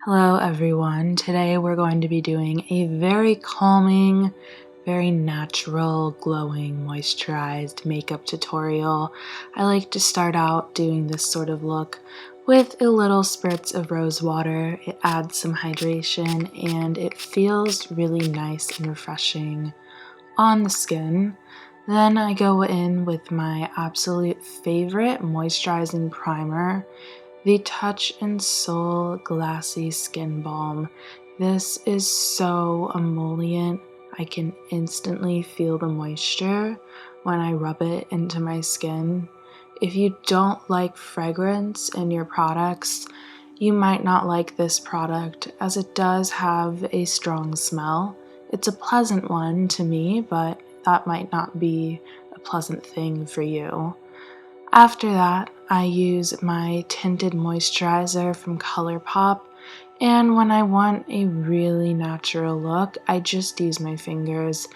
Hello everyone. Today we're going to be doing a very calming, very natural, glowing, moisturized makeup tutorial. I like to start out doing this sort of look with a little spritz of rose water. It adds some hydration and it feels really nice and refreshing on the skin. Then I go in with my absolute favorite moisturizing primer, the Touch and Soul Glassy Skin Balm. This is so emollient. I can instantly feel the moisture when I rub it into my skin. If you don't like fragrance in your products, you might not like this product as it does have a strong smell. It's a pleasant one to me, but that might not be a pleasant thing for you. After that, I use my tinted moisturizer from ColourPop, and when I want a really natural look, I just use my fingers.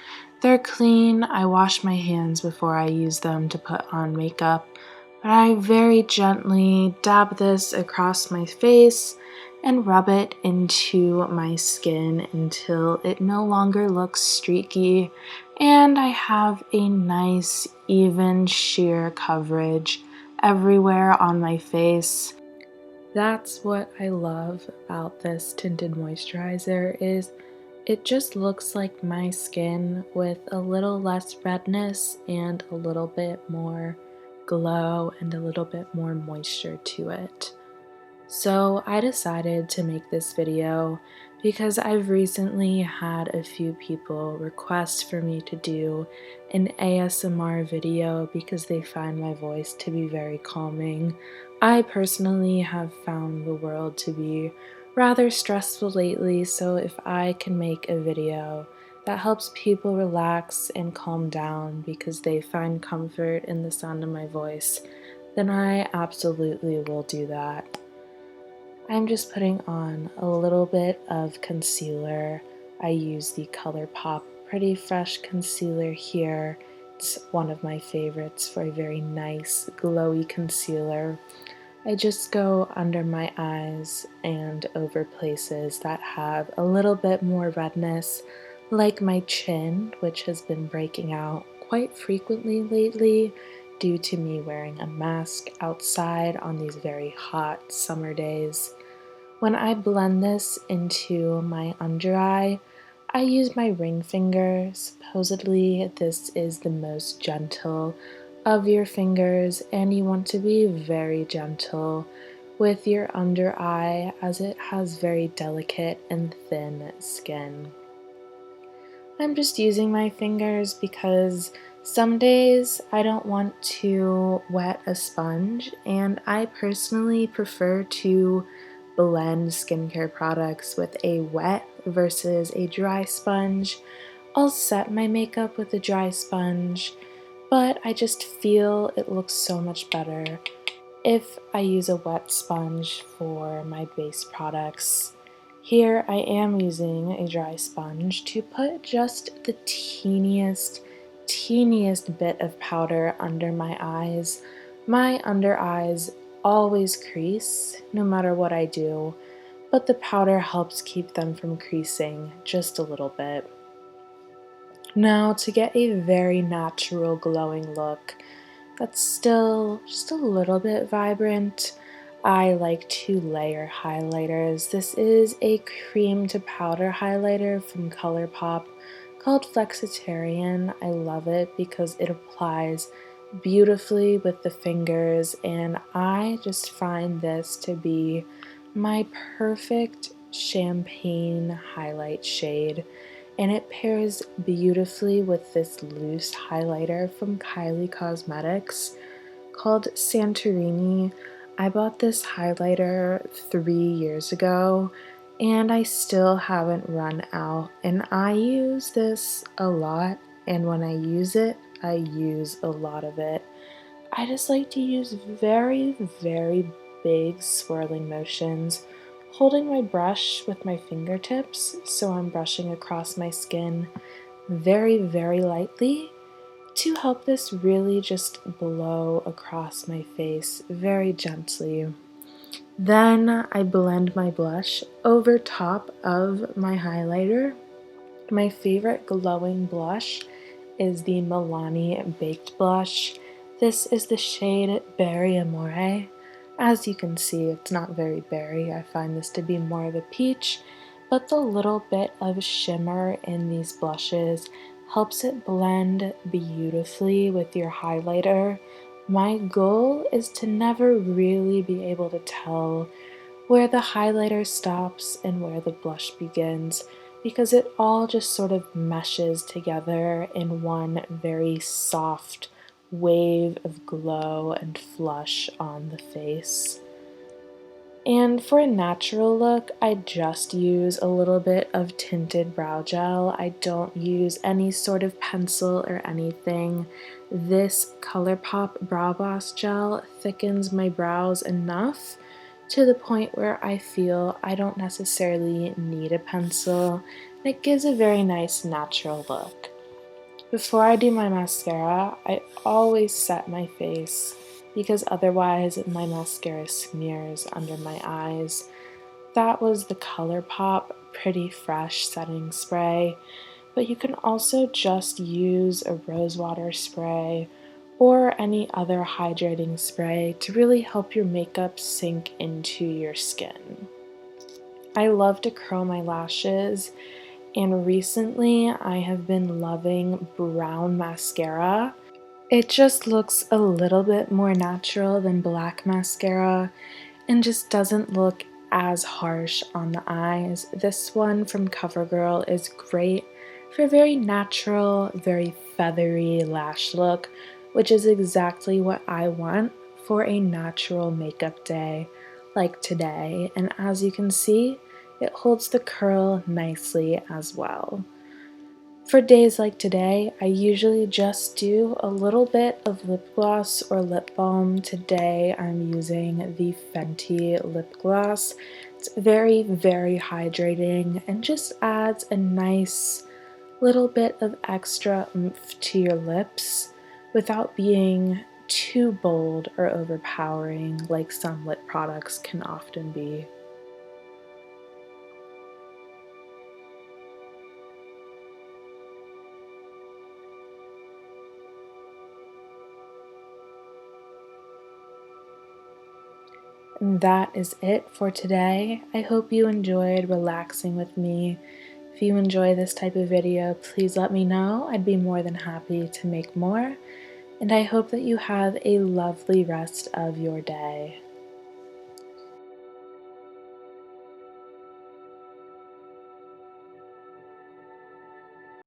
They're clean, I wash my hands before I use them to put on makeup, but I very gently dab this across my face and rub it into my skin until it no longer looks streaky and I have a nice even sheer coverage everywhere on my face. That's what I love about this tinted moisturizer is it just looks like my skin with a little less redness and a little bit more glow and a little bit more moisture to it. So I decided to make this video because I've recently had a few people request for me to do an ASMR video because they find my voice to be very calming. I personally have found the world to be rather stressful lately, so if I can make a video that helps people relax and calm down because they find comfort in the sound of my voice, then I absolutely will do that. I'm just putting on a little bit of concealer. I use the ColourPop Pretty Fresh Concealer here. It's one of my favorites for a very nice, glowy concealer. I just go under my eyes and over places that have a little bit more redness, like my chin, which has been breaking out quite frequently lately due to me wearing a mask outside on these very hot summer days. When I blend this into my under eye, I use my ring finger. Supposedly, this is the most gentle of your fingers, and you want to be very gentle with your under eye as it has very delicate and thin skin. I'm just using my fingers because some days I don't want to wet a sponge, and I personally prefer to blend skincare products with a wet versus a dry sponge. I'll set my makeup with a dry sponge, but I just feel it looks so much better if I use a wet sponge for my base products. Here I am using a dry sponge to put just the teeniest bit of powder under my eyes. My under eyes always crease no matter what I do, but the powder helps keep them from creasing just a little bit. Now, to get a very natural glowing look that's still just a little bit vibrant, I like to layer highlighters. This is a cream to powder highlighter from ColourPop called Flexitarian. I love it because it applies beautifully with the fingers, and I just find this to be my perfect champagne highlight shade, and it pairs beautifully with this loose highlighter from Kylie Cosmetics called Santorini. I bought this highlighter 3 years ago and I still haven't run out, and I use this a lot, and when I use it, I use a lot of it. I just like to use very, very big swirling motions, holding my brush with my fingertips so I'm brushing across my skin very, very lightly to help this really just blow across my face very gently. Then I blend my blush over top of my highlighter. My favorite glowing blush is the Milani Baked Blush. This is the shade Berry Amore. As you can see, it's not very berry. I find this to be more of a peach, but the little bit of shimmer in these blushes helps it blend beautifully with your highlighter. My goal is to never really be able to tell where the highlighter stops and where the blush begins, because it all just sort of meshes together in one very soft wave of glow and flush on the face. And for a natural look, I just use a little bit of tinted brow gel. I don't use any sort of pencil or anything. This ColourPop Brow Boss gel thickens my brows enough to the point where I feel I don't necessarily need a pencil. It gives a very nice natural look. Before I do my mascara, I always set my face because otherwise my mascara smears under my eyes. That was the ColourPop Pretty Fresh Setting Spray, but you can also just use a rosewater spray or any other hydrating spray to really help your makeup sink into your skin. I love to curl my lashes, and recently I have been loving brown mascara. It just looks a little bit more natural than black mascara and just doesn't look as harsh on the eyes. This one from CoverGirl is great for a very natural, very feathery lash look, which is exactly what I want for a natural makeup day like today. And as you can see, it holds the curl nicely as well. For days like today, I usually just do a little bit of lip gloss or lip balm. Today I'm using the Fenty lip gloss. It's very, very hydrating and just adds a nice little bit of extra oomph to your lips without being too bold or overpowering like some lip products can often be. And that is it for today. I hope you enjoyed relaxing with me. If you enjoy this type of video, please let me know. I'd be more than happy to make more. And I hope that you have a lovely rest of your day.